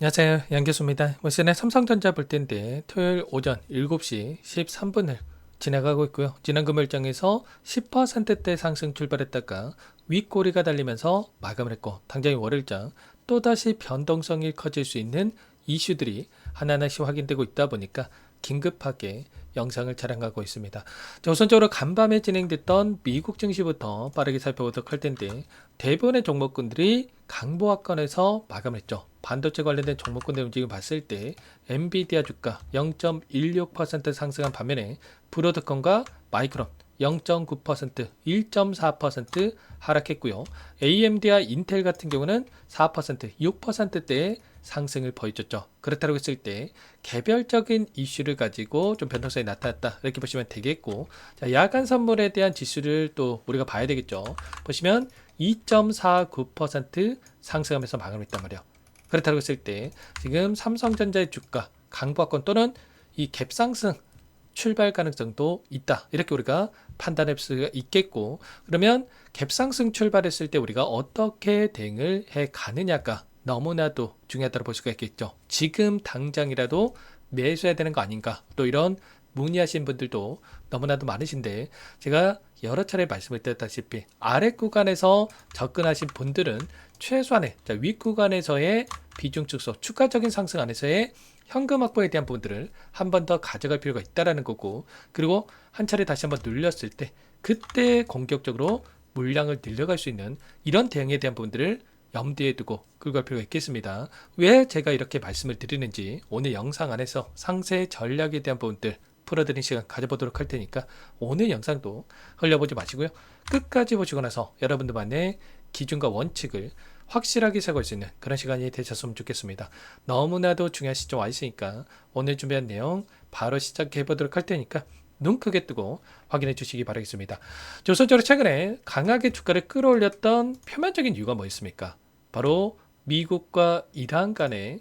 안녕하세요. 양교수입니다. 오늘은 삼성전자 볼 텐데 토요일 오전 7시 13분을 지나가고 있고요. 지난 금요일장에서 10%대 상승 출발했다가 윗꼬리가 달리면서 마감을 했고, 당장의 월요일장 또다시 변동성이 커질 수 있는 이슈들이 하나하나씩 확인되고 있다 보니까 긴급하게 영상을 촬영하고 있습니다. 자, 우선적으로 간밤에 진행됐던 미국 증시부터 빠르게 살펴보도록 할 텐데, 대부분의 종목군들이 강보합권에서 마감을 했죠. 반도체 관련된 종목군들 움직임 봤을 때 엔비디아 주가 0.16% 상승한 반면에 브로드컴과 마이크론 0.9%, 1.4% 하락했고요. AMD와 인텔 같은 경우는 4%, 6%대의 상승을 보여줬죠. 그렇다고 했을 때 개별적인 이슈를 가지고 좀 변동성이 나타났다, 이렇게 보시면 되겠고, 자, 야간 선물에 대한 지수를 또 우리가 봐야 되겠죠. 보시면 2.49% 상승하면서 마감했단 말이에요. 그렇다고 했을 때 지금 삼성전자의 주가 강보합권 또는 이 갭상승 출발 가능성도 있다, 이렇게 우리가 판단할 수가 있겠고, 그러면 갭상승 출발했을 때 우리가 어떻게 대응을 해 가느냐가 너무나도 중요하다고 볼 수가 있겠죠. 지금 당장이라도 매수해야 되는 거 아닌가, 또 이런 문의하신 분들도 너무나도 많으신데, 제가 여러 차례 말씀을 드렸다시피 아래 구간에서 접근하신 분들은 최소한의 윗 구간에서의 비중 축소, 추가적인 상승 안에서의 현금 확보에 대한 부분들을 한 번 더 가져갈 필요가 있다라는 거고, 그리고 한 차례 다시 한번 눌렸을 때 그때 공격적으로 물량을 늘려갈 수 있는 이런 대응에 대한 부분들을 염두에 두고 끌고 갈 필요가 있겠습니다. 왜 제가 이렇게 말씀을 드리는지 오늘 영상 안에서 상세 전략에 대한 부분들 풀어드리는 시간 가져보도록 할 테니까 오늘 영상도 흘려보지 마시고요. 끝까지 보시고 나서 여러분들만의 기준과 원칙을 확실하게 세울 수 있는 그런 시간이 되셨으면 좋겠습니다. 너무나도 중요한 시점 와 있으니까 오늘 준비한 내용 바로 시작해 보도록 할 테니까 눈 크게 뜨고 확인해 주시기 바라겠습니다. 우선적으로 최근에 강하게 주가를 끌어올렸던 표면적인 이유가 뭐였습니까? 바로 미국과 이란 간의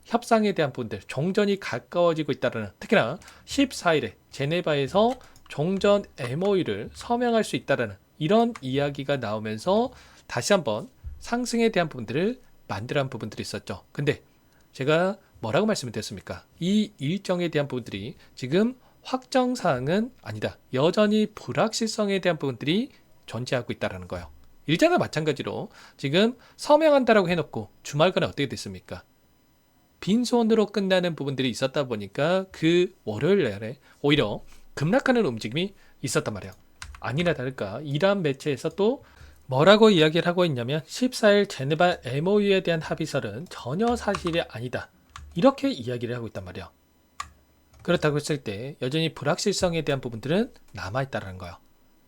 협상에 대한 부분들, 종전이 가까워지고 있다는, 특히나 14일에 제네바에서 종전 MOU를 서명할 수 있다는 이런 이야기가 나오면서 다시 한번 상승에 대한 부분들을 만들어한 부분들이 있었죠. 근데 제가 뭐라고 말씀을 드렸습니까? 이 일정에 대한 부분들이 지금 확정사항은 아니다, 여전히 불확실성에 대한 부분들이 존재하고 있다는 거예요. 일자나 마찬가지로 지금 서명한다라고 해놓고 주말간에 어떻게 됐습니까? 빈손으로 끝나는 부분들이 있었다 보니까 그 월요일 날에 오히려 급락하는 움직임이 있었단 말이에요. 아니나 다를까 이란 매체에서 또 뭐라고 이야기를 하고 있냐면 14일 제네바 MOU에 대한 합의설은 전혀 사실이 아니다, 이렇게 이야기를 하고 있단 말이에요. 그렇다고 했을 때 여전히 불확실성에 대한 부분들은 남아있다는 거예요.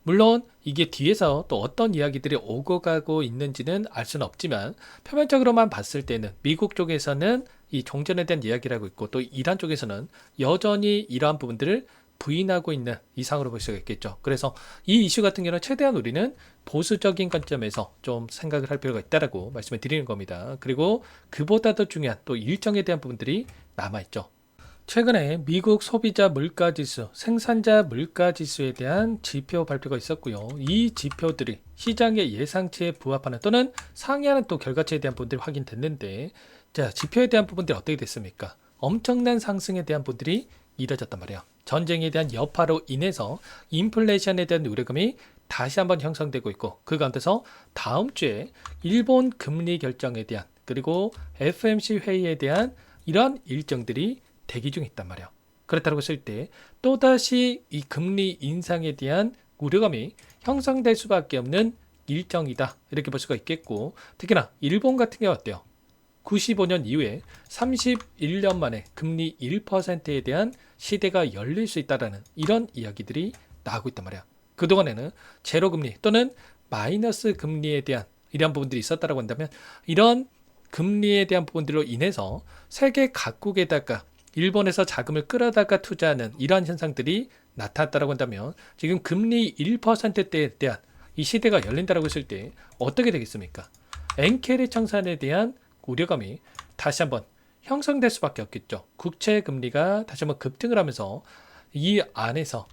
물론 이게 뒤에서 또 어떤 이야기들이 오고 가고 있는지는 알 수는 없지만 표면적으로만 봤을 때는 미국 쪽에서는 이 종전에 대한 이야기를 하고 있고, 또 이란 쪽에서는 여전히 이러한 부분들을 부인하고 있는 이상으로 볼 수가 있겠죠. 그래서 이 이슈 같은 경우는 최대한 우리는 보수적인 관점에서 좀 생각을 할 필요가 있다라고 말씀을 드리는 겁니다. 그리고 그보다 더 중요한 또 일정에 대한 부분들이 남아있죠. 최근에 미국 소비자 물가지수, 생산자 물가지수에 대한 지표 발표가 있었고요. 이 지표들이 시장의 예상치에 부합하는 또는 상회하는 또 결과치에 대한 부분들이 확인됐는데, 자, 지표에 대한 부분들이 어떻게 됐습니까? 엄청난 상승에 대한 부분들이 이뤄졌단 말이에요. 전쟁에 대한 여파로 인해서 인플레이션에 대한 우려감이 다시 한번 형성되고 있고, 그 가운데서 다음 주에 일본 금리 결정에 대한, 그리고 FMC 회의에 대한 이런 일정들이 대기 중에 있단 말이에요. 그렇다고 했을 때 또다시 이 금리 인상에 대한 우려감이 형성될 수밖에 없는 일정이다, 이렇게 볼 수가 있겠고, 특히나 일본 같은 경우 어때요? 95년 이후에 31년 만에 금리 1%에 대한 시대가 열릴 수 있다는 이런 이야기들이 나오고 있단 말이야. 그동안에는 제로금리 또는 마이너스 금리에 대한 이러한 부분들이 있었다고 한다면, 이런 금리에 대한 부분들로 인해서 세계 각국에다가 일본에서 자금을 끌어다가 투자하는 이러한 현상들이 나타났다고 한다면, 지금 금리 1%대에 대한 이 시대가 열린다고 했을 때 어떻게 되겠습니까? 엔캐리 청산에 대한 우려감이 다시 한번 형성될 수밖에 없겠죠. 국채 금리가 다시 한번 급등을 하면서 이 안에서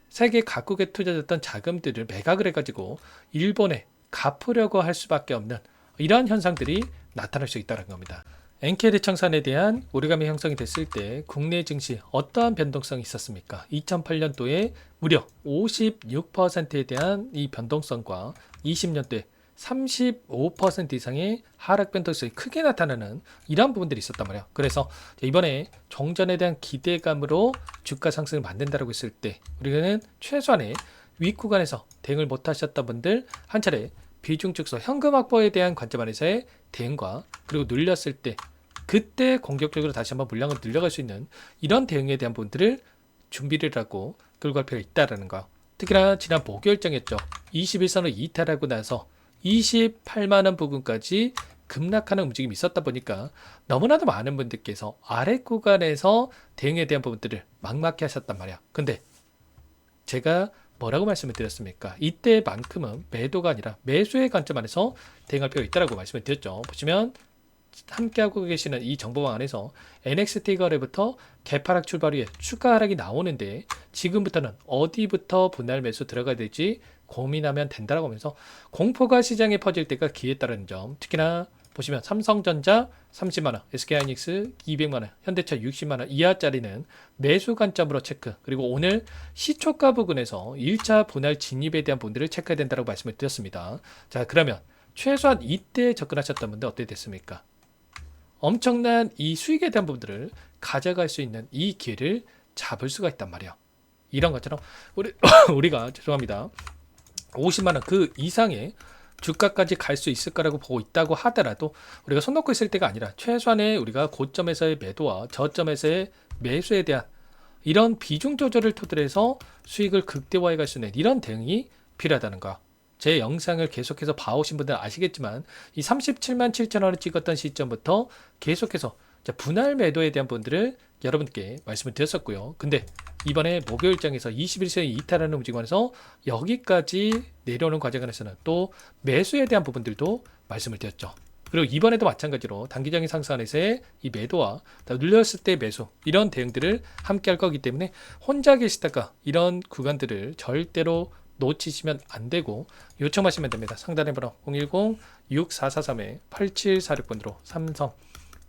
세계 각국에 투자됐던 자금들을 매각을 해가지고 일본에 갚으려고 할 수밖에 없는 이러한 현상들이 나타날 수 있다는 겁니다. 엔케 대청산에 대한 오르감이 형성이 됐을 때 국내 증시 어떠한 변동성이 있었습니까? 2008년도에 무려 56%에 대한 이 변동성과 20년도에 35% 이상의 하락 변동성이 크게 나타나는 이러한 부분들이 있었단 말이에요. 그래서 이번에 종전에 대한 기대감으로 주가 상승을 만든다고 했을 때 우리는 최소한의 윗구간에서 대응을 못하셨던 분들 한 차례 비중 축소 현금 확보에 대한 관점 안에서의 대응과 그리고 눌렸을 때 그때 공격적으로 다시 한번 물량을 늘려갈 수 있는 이런 대응에 대한 부분들을 준비를 하고 끌고 갈 필요가 있다라는 거. 특히나 지난 목요일장이었죠. 21선을 이탈하고 나서 28만원 부근까지 급락하는 움직임이 있었다 보니까 너무나도 많은 분들께서 아래 구간에서 대응에 대한 부분들을 막막히 하셨단 말이야. 근데 제가 뭐라고 말씀을 드렸습니까? 이때만큼은 매도가 아니라 매수의 관점 안에서 대응할 필요가 있다고 말씀을 드렸죠. 보시면 함께하고 계시는 이 정보방 안에서 NXT 거래부터 개파락 출발 후에 추가 하락이 나오는데 지금부터는 어디부터 분할 매수 들어가야 될지 고민하면 된다라고 하면서 공포가 시장에 퍼질 때가 기회다라는 점. 특히나 보시면 삼성전자 30만원, SK하이닉스 200만원, 현대차 60만원 이하짜리는 매수 관점으로 체크. 그리고 오늘 시초가 부근에서 1차 분할 진입에 대한 분들을 체크해야 된다고 말씀을 드렸습니다. 자, 그러면 최소한 이때 접근하셨던 분들 어떻게 됐습니까? 엄청난 이 수익에 대한 부분들을 가져갈 수 있는 이 기회를 잡을 수가 있단 말이야. 이런 것처럼 우리가 죄송합니다. 50만원 그 이상의 주가까지 갈 수 있을 거라고 보고 있다고 하더라도 우리가 손 놓고 있을 때가 아니라 최소한의 우리가 고점에서의 매도와 저점에서의 매수에 대한 이런 비중 조절을 토대로 해서 수익을 극대화해 갈 수 있는 이런 대응이 필요하다는 거. 제 영상을 계속해서 봐오신 분들은 아시겠지만 이 37만 7천 원을 찍었던 시점부터 계속해서 분할 매도에 대한 분들을 여러분께 말씀을 드렸었고요. 근데 이번에 목요일장에서 21세기 이탈하는 움직임에서 여기까지 내려오는 과정에서는 또 매수에 대한 부분들도 말씀을 드렸죠. 그리고 이번에도 마찬가지로 단기적인 상승 안에서의 이 매도와 눌렸을 때 매수 이런 대응들을 함께 할 거기 때문에 혼자 계시다가 이런 구간들을 절대로 놓치시면 안 되고 요청하시면 됩니다. 상단의 번호 010-6443-8746번으로 삼성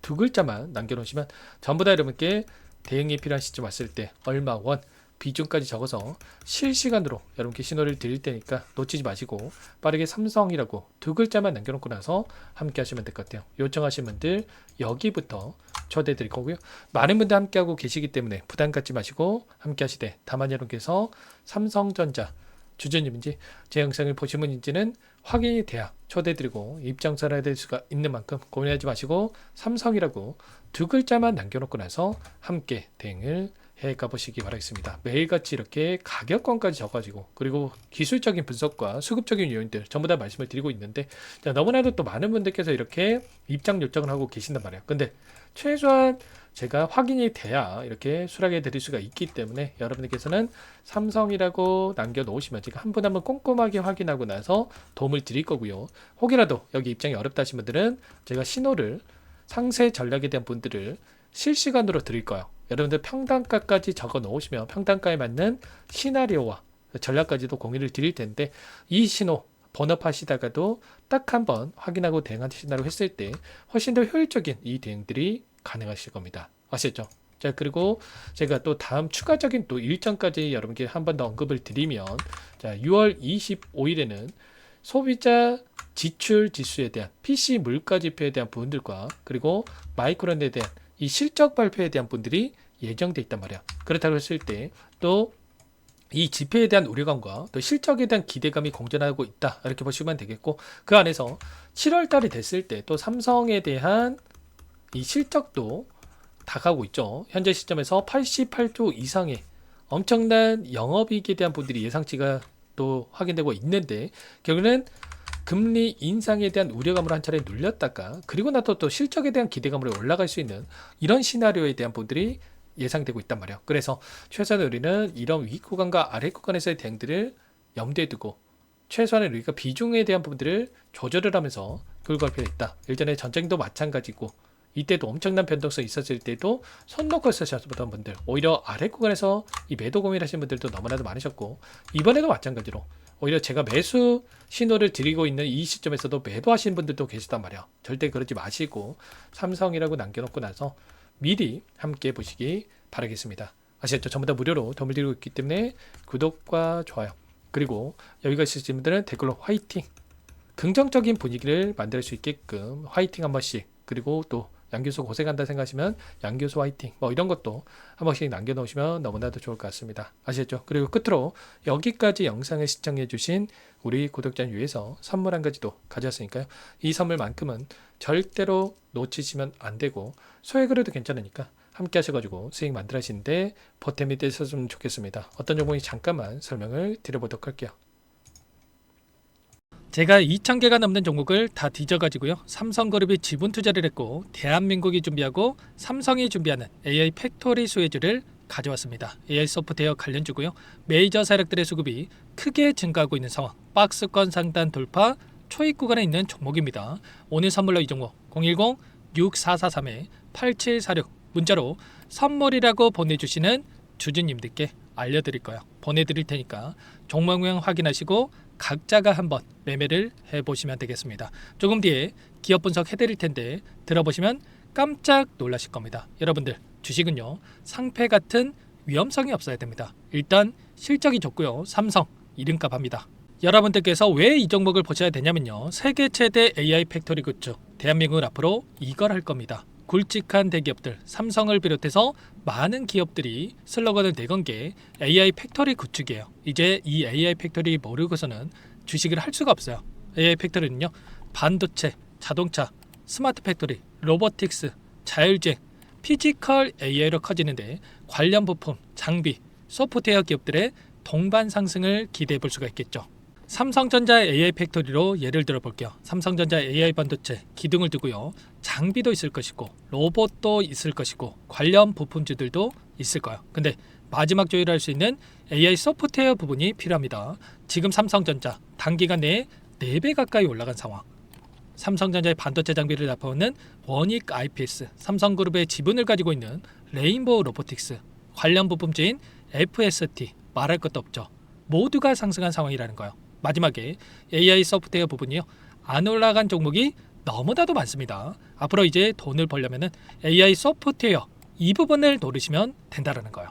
두 글자만 남겨놓으시면 전부 다 여러분께 대응이 필요한 시점 왔을 때 얼마 원 비중까지 적어서 실시간으로 여러분께 신호를 드릴 테니까 놓치지 마시고 빠르게 삼성이라고 두 글자만 남겨놓고 나서 함께 하시면 될 것 같아요. 요청하신 분들 여기부터 초대해 드릴 거고요. 많은 분들 함께하고 계시기 때문에 부담 갖지 마시고 함께 하시되 다만 여러분께서 삼성전자 주주님인지 제 영상을 보신 분인지는 확인이 돼야 초대드리고 입장서를 해야 될 수가 있는 만큼 고민하지 마시고 삼성이라고 두 글자만 남겨놓고 나서 함께 대응을 해가 보시기 바라겠습니다. 매일같이 이렇게 가격권까지 적어지고 그리고 기술적인 분석과 수급적인 요인들 전부 다 말씀을 드리고 있는데 자, 너무나도 또 많은 분들께서 이렇게 입장 요청을 하고 계신단 말이에요. 근데 최소한 제가 확인이 돼야 이렇게 수락해 드릴 수가 있기 때문에 여러분들께서는 삼성이라고 남겨놓으시면 제가 한 분 한 분 꼼꼼하게 확인하고 나서 도움을 드릴 거고요. 혹이라도 여기 입장이 어렵다 하신 분들은 제가 신호를 상세 전략에 대한 분들을 실시간으로 드릴 거예요. 여러분들 평단가까지 적어 놓으시면 평단가에 맞는 시나리오와 전략까지도 공유를 드릴 텐데 이 신호 번업하시다가도 딱 한번 확인하고 대응하신다고 했을 때 훨씬 더 효율적인 이 대응들이 가능하실 겁니다. 아시겠죠? 자, 그리고 제가 또 다음 추가적인 또 일정까지 여러분께 한 번 더 언급을 드리면 자, 6월 25일에는 소비자 지출 지수에 대한 PC 물가 지표에 대한 부분들과 그리고 마이크론에 대한 이 실적 발표에 대한 분들이 예정돼 있단 말이야. 그렇다고 했을 때 또 이 지표에 대한 우려감과 또 실적에 대한 기대감이 공존하고 있다. 이렇게 보시면 되겠고 그 안에서 7월 달이 됐을 때 또 삼성에 대한 이 실적도 다가오고 있죠. 현재 시점에서 88조 이상의 엄청난 영업이익에 대한 분들이 예상치가 또 확인되고 있는데 결국은 금리 인상에 대한 우려감으로 한 차례 눌렸다가 그리고 나서 또 실적에 대한 기대감으로 올라갈 수 있는 이런 시나리오에 대한 분들이 예상되고 있단 말이에요. 그래서 최소한 우리는 이런 위 구간과 아래 구간에서의 대응들을 염두에 두고 최소한의 우리가 비중에 대한 부분들을 조절을 하면서 끌고 갈 필요가 있다. 일전에 전쟁도 마찬가지고 이때도 엄청난 변동성이 있었을 때도 손 놓고 쓰셨던 분들 오히려 아래 구간에서 이 매도 고민하시는 분들도 너무나도 많으셨고 이번에도 마찬가지로 오히려 제가 매수 신호를 드리고 있는 이 시점에서도 매도하시는 분들도 계시단 말이에요. 절대 그러지 마시고 삼성이라고 남겨놓고 나서 미리 함께 보시기 바라겠습니다. 아시겠죠? 전부 다 무료로 도움을 드리고 있기 때문에 구독과 좋아요, 그리고 여기가 있으신 분들은 댓글로 화이팅, 긍정적인 분위기를 만들 수 있게끔 화이팅 한 번씩, 그리고 또 양교수 고생한다 생각하시면 양교수 화이팅 뭐 이런 것도 한 번씩 남겨놓으시면 너무나도 좋을 것 같습니다. 아시겠죠? 그리고 끝으로 여기까지 영상을 시청해 주신 우리 구독자를 위해서 선물 한 가지도 가져왔으니까요. 이 선물만큼은 절대로 놓치시면 안 되고 소액으로 도 괜찮으니까 함께 하셔가지고 수익 만들어 하시는데 보탬이 되셨으면 좋겠습니다. 어떤 종목인지 잠깐만 설명을 드려보도록 할게요. 제가 2,000개가 넘는 종목을 다 뒤져가지고요. 삼성그룹이 지분 투자를 했고 대한민국이 준비하고 삼성이 준비하는 AI 팩토리 수혜주를 가져왔습니다. AI 소프트웨어 관련주고요. 메이저 세력들의 수급이 크게 증가하고 있는 상황, 박스권 상단 돌파 초입 구간에 있는 종목입니다. 오늘 선물로 이 종목 010-6443-8746 문자로 선물이라고 보내주시는 주주님들께 알려드릴 거예요. 보내드릴 테니까 종목명 확인하시고 각자가 한번 매매를 해보시면 되겠습니다. 조금 뒤에 기업 분석 해드릴 텐데 들어보시면 깜짝 놀라실 겁니다. 여러분들 주식은요 상패 같은 위험성이 없어야 됩니다. 일단 실적이 좋고요. 삼성 이름값 합니다. 여러분들께서 왜 이 종목을 보셔야 되냐면요, 세계 최대 AI 팩토리 굿즈 대한민국은 앞으로 이걸 할 겁니다. 굵직한 대기업들 삼성을 비롯해서 많은 기업들이 슬로건을 내건 게 AI 팩토리 구축이에요. 이제 이 AI 팩토리 모르고서는 주식을 할 수가 없어요. AI 팩토리는요 반도체, 자동차, 스마트 팩토리, 로보틱스, 자율주행, 피지컬 AI로 커지는데 관련 부품, 장비, 소프트웨어 기업들의 동반 상승을 기대해 볼 수가 있겠죠. 삼성전자 AI 팩토리로 예를 들어 볼게요. 삼성전자 AI 반도체 기둥을 두고요. 장비도 있을 것이고 로봇도 있을 것이고 관련 부품주들도 있을 거예요. 근데 마지막 조율할 수 있는 AI 소프트웨어 부분이 필요합니다. 지금 삼성전자 단기간 내에 4배 가까이 올라간 상황. 삼성전자의 반도체 장비를 납품하는 원익 IPS, 삼성그룹의 지분을 가지고 있는 레인보우 로보틱스, 관련 부품주인 FST 말할 것도 없죠. 모두가 상승한 상황이라는 거예요. 마지막에 AI 소프트웨어 부분이요. 안 올라간 종목이 너무나도 많습니다. 앞으로 이제 돈을 벌려면 AI 소프트웨어 이 부분을 노리시면 된다는 거예요.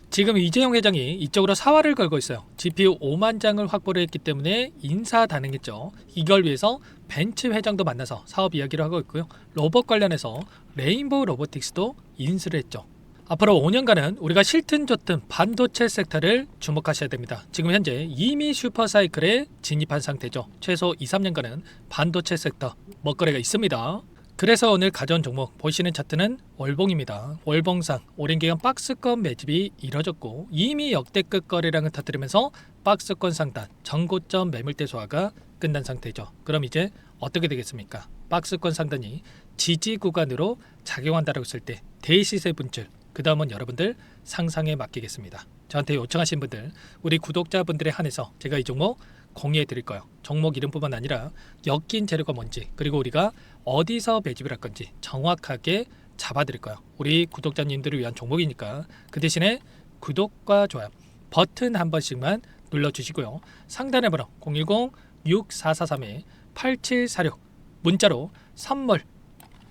지금 이재용 회장이 이쪽으로 사활을 걸고 있어요. GPU 5만 장을 확보를 했기 때문에 인사다능했죠. 이걸 위해서 벤츠 회장도 만나서 사업 이야기를 하고 있고요. 로봇 관련해서 레인보우 로보틱스도 인수를 했죠. 앞으로 5년간은 우리가 싫든 좋든 반도체 섹터를 주목하셔야 됩니다. 지금 현재 이미 슈퍼사이클에 진입한 상태죠. 최소 2-3년간은 반도체 섹터 먹거리가 있습니다. 그래서 오늘 가져온 종목 보시는 차트는 월봉입니다. 월봉상 오랜 기간 박스권 매집이 이뤄졌고 이미 역대급 거래량을 터뜨리면서 박스권 상단 전고점 매물대 소화가 끝난 상태죠. 그럼 이제 어떻게 되겠습니까? 박스권 상단이 지지 구간으로 작용한다고 했을 때 대시세 분출, 그 다음은 여러분들 상상에 맡기겠습니다. 저한테 요청하신 분들, 우리 구독자분들에 한해서 제가 이 종목 공유해 드릴 거예요. 종목 이름뿐만 아니라 엮인 재료가 뭔지, 그리고 우리가 어디서 매집을 할 건지 정확하게 잡아 드릴 거예요. 우리 구독자님들을 위한 종목이니까 그 대신에 구독과 좋아요 버튼 한 번씩만 눌러주시고요. 상단의 번호 010-6443-8746 문자로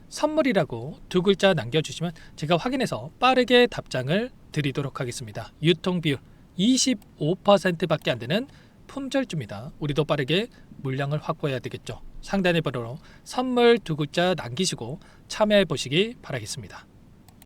선물이라고 2글자 남겨주시면 제가 확인해서 빠르게 답장을 드리도록 하겠습니다. 유통비율 25%밖에 안 되는 품절주입니다. 우리도 빠르게 물량을 확보해야 되겠죠. 상단의 번호로 선물 2글자 남기시고 참여해 보시기 바라겠습니다.